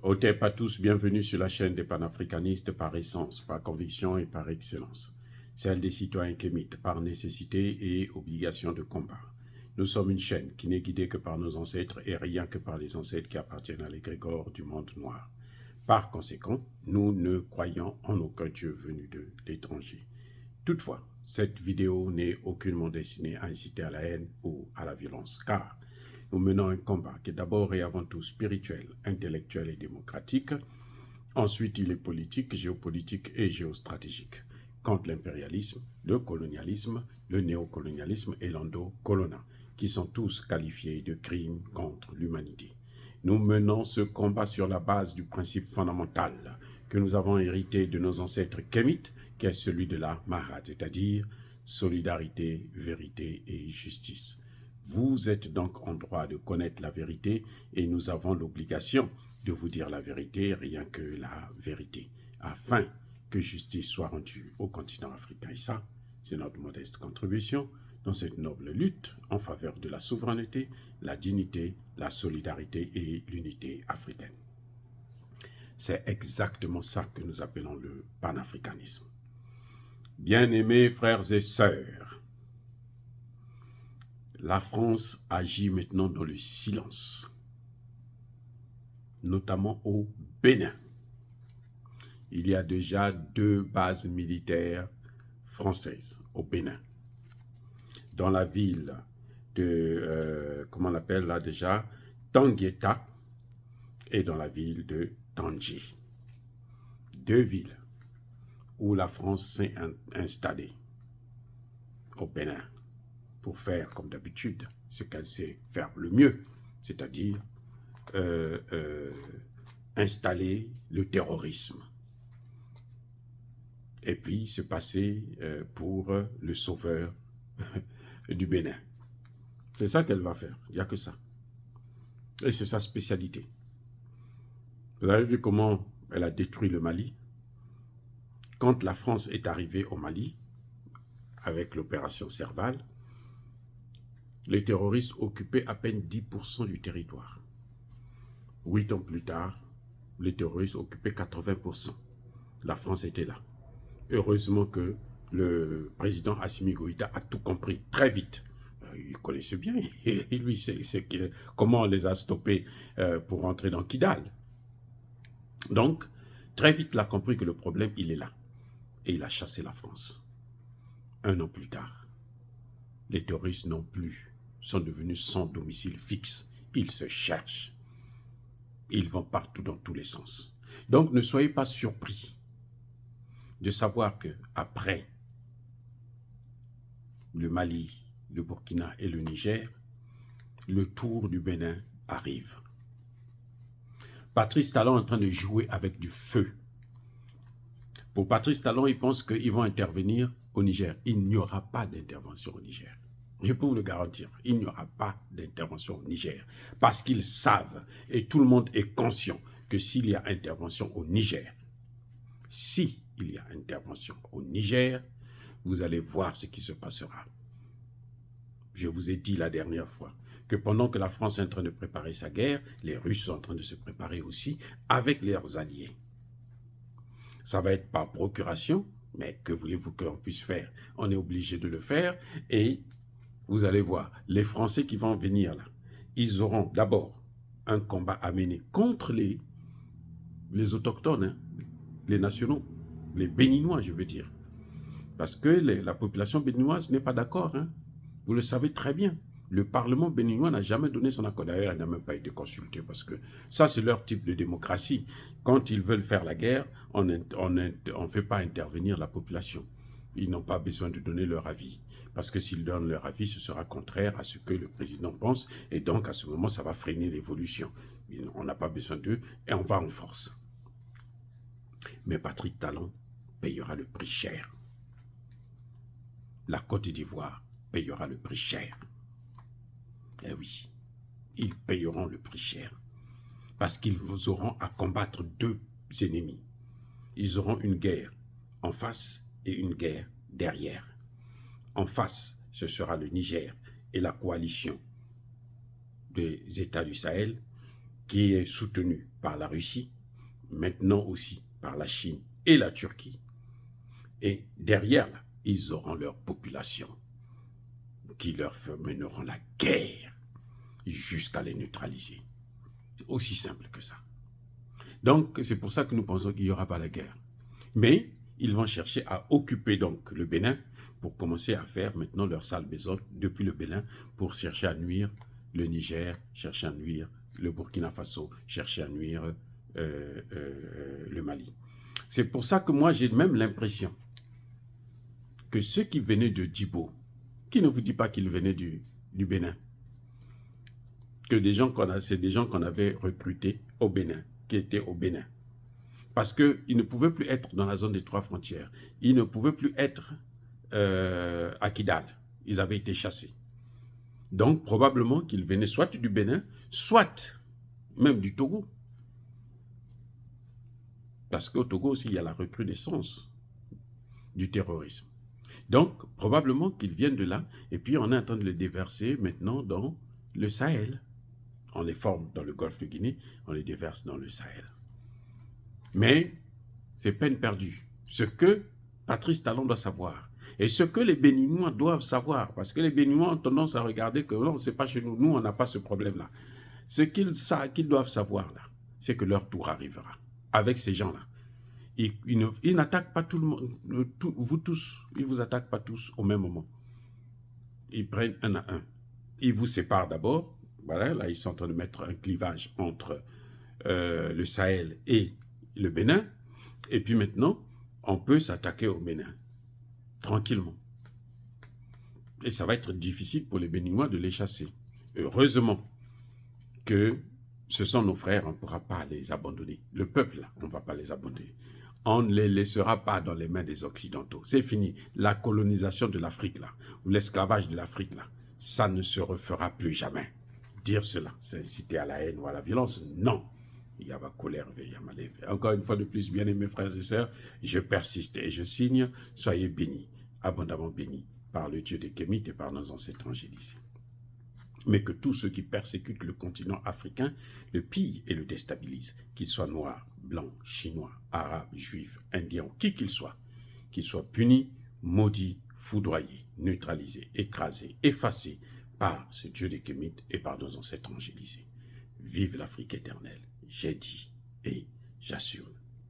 Otep à tous, bienvenue sur la chaîne des panafricanistes par essence, par conviction et par excellence. Celle des citoyens kémites par nécessité et obligation de combat. Nous sommes une chaîne qui n'est guidée que par nos ancêtres et rien que par les ancêtres qui appartiennent à l'égrégore du monde noir. Par conséquent, nous ne croyons en aucun Dieu venu de l'étranger. Toutefois, cette vidéo n'est aucunement destinée à inciter à la haine ou à la violence, car nous menons un combat qui est d'abord et avant tout spirituel, intellectuel et démocratique. Ensuite, il est politique, géopolitique et géostratégique, contre l'impérialisme, le colonialisme, le néocolonialisme et l'endocolonat, qui sont tous qualifiés de crimes contre l'humanité. Nous menons ce combat sur la base du principe fondamental que nous avons hérité de nos ancêtres kémites, qui est celui de la Mahat, c'est-à-dire solidarité, vérité et justice. Vous êtes donc en droit de connaître la vérité et nous avons l'obligation de vous dire la vérité, rien que la vérité, afin que justice soit rendue au continent africain. Et ça, c'est notre modeste contribution dans cette noble lutte en faveur de la souveraineté, la dignité, la solidarité et l'unité africaine. C'est exactement ça que nous appelons le panafricanisme. Bien-aimés frères et sœurs, la France agit maintenant dans le silence, notamment au Bénin. Il y a déjà 2 bases militaires françaises au Bénin. Dans la ville de, comment on l'appelle là déjà, Tangueta et dans la ville de Tandji. 2 villes où la France s'est installée au Bénin pour faire, comme d'habitude, ce qu'elle sait faire le mieux, c'est-à-dire installer le terrorisme. Et puis se passer pour le sauveur du Bénin. C'est ça qu'elle va faire, il n'y a que ça. Et c'est sa spécialité. Vous avez vu comment elle a détruit le Mali? Quand la France est arrivée au Mali, avec l'opération Serval, les terroristes occupaient à peine 10% du territoire. 8 ans plus tard, les terroristes occupaient 80%. La France était là. Heureusement que le président Assimi Goïta a tout compris très vite. Il connaissait bien, et lui, c'est comment on les a stoppés pour rentrer dans Kidal. Donc, très vite, il a compris que le problème, il est là. Et il a chassé la France. 1 an plus tard, les terroristes non plus sont devenus sans domicile fixe. Ils se cherchent. Ils vont partout dans tous les sens. Donc, ne soyez pas surpris de savoir que après le Mali, le Burkina et le Niger, le tour du Bénin arrive. Patrice Talon est en train de jouer avec du feu. Pour Patrice Talon, il pense qu'ils vont intervenir au Niger. Il n'y aura pas d'intervention au Niger. Je peux vous le garantir, il n'y aura pas d'intervention au Niger. Parce qu'ils savent, et tout le monde est conscient, que s'il y a intervention au Niger, si il y a intervention au Niger, vous allez voir ce qui se passera. Je vous ai dit la dernière fois que pendant que la France est en train de préparer sa guerre, les Russes sont en train de se préparer aussi avec leurs alliés. Ça va être par procuration, mais que voulez-vous qu'on puisse faire? On est obligé de le faire et vous allez voir, les Français qui vont venir là, ils auront d'abord un combat à mener contre les autochtones, hein, les nationaux, les Béninois, je veux dire. Parce que la population béninoise n'est pas d'accord. Hein. Vous le savez très bien. Le Parlement béninois n'a jamais donné son accord. D'ailleurs, il n'a même pas été consulté parce que ça, c'est leur type de démocratie. Quand ils veulent faire la guerre, on ne fait pas intervenir la population. Ils n'ont pas besoin de donner leur avis. Parce que s'ils donnent leur avis, ce sera contraire à ce que le président pense. Et donc, à ce moment, ça va freiner l'évolution. On n'a pas besoin d'eux et on va en force. Mais Patrick Talon payera le prix cher. La Côte d'Ivoire payera le prix cher. Eh oui, ils payeront le prix cher. Parce qu'ils auront à combattre 2 ennemis. Ils auront une guerre en face et une guerre derrière. En face, ce sera le Niger et la coalition des États du Sahel. qui est soutenu par la Russie, maintenant aussi par la Chine et la Turquie. Et derrière, là, ils auront leur population qui leur mèneront la guerre jusqu'à les neutraliser. C'est aussi simple que ça. Donc, c'est pour ça que nous pensons qu'il n'y aura pas la guerre. Mais ils vont chercher à occuper donc le Bénin pour commencer à faire maintenant leur sale besogne depuis le Bénin pour chercher à nuire le Niger, chercher à nuire le Burkina Faso, chercher à nuire le Mali. C'est pour ça que moi, j'ai même l'impression que ceux qui venaient de Djibo, qui ne vous dit pas qu'ils venaient du Bénin, que c'est des gens qu'on avait recrutés au Bénin, qui étaient au Bénin. Parce qu'ils ne pouvaient plus être dans la zone des 3 frontières. Ils ne pouvaient plus être à Kidal. Ils avaient été chassés. Donc, probablement qu'ils venaient soit du Bénin, soit même du Togo. Parce qu'au Togo aussi, il y a la recrudescence du terrorisme. Donc, probablement qu'ils viennent de là, et puis on est en train de les déverser maintenant dans le Sahel. On les forme dans le golfe de Guinée, on les déverse dans le Sahel. Mais c'est peine perdue. Ce que Patrice Talon doit savoir, et ce que les Béninois doivent savoir, parce que les Béninois ont tendance à regarder que non, c'est pas chez nous, nous on n'a pas ce problème-là. Ce qu'ils doivent savoir là, c'est que leur tour arrivera. Avec ces gens-là. Ils n'attaquent pas tout le monde, vous tous, ils ne vous attaquent pas tous au même moment. Ils prennent un à un. Ils vous séparent d'abord. Voilà, là, ils sont en train de mettre un clivage entre le Sahel et le Bénin. Et puis maintenant, on peut s'attaquer au Bénin, tranquillement. Et ça va être difficile pour les Béninois de les chasser. Heureusement que ce sont nos frères, on ne pourra pas les abandonner. Le peuple, là, on ne va pas les abandonner. On ne les laissera pas dans les mains des Occidentaux. C'est fini. La colonisation de l'Afrique, là, ou l'esclavage de l'Afrique, là, ça ne se refera plus jamais. Dire cela, c'est inciter à la haine ou à la violence, non. Il y a ma colère, il y a ma lèvre. Encore une fois de plus, bien-aimés frères et sœurs, je persiste et je signe, soyez bénis, abondamment bénis, par le Dieu des Kémites et par nos ancêtres angélisés. Mais que tous ceux qui persécutent le continent africain le pillent et le déstabilisent, qu'ils soient noirs, blancs, chinois, arabes, juifs, indiens, qui qu'ils soient punis, maudits, foudroyés, neutralisés, écrasés, effacés par ce Dieu des Kémites et par nos ancêtres angélisés. Vive l'Afrique éternelle, j'ai dit et j'assume.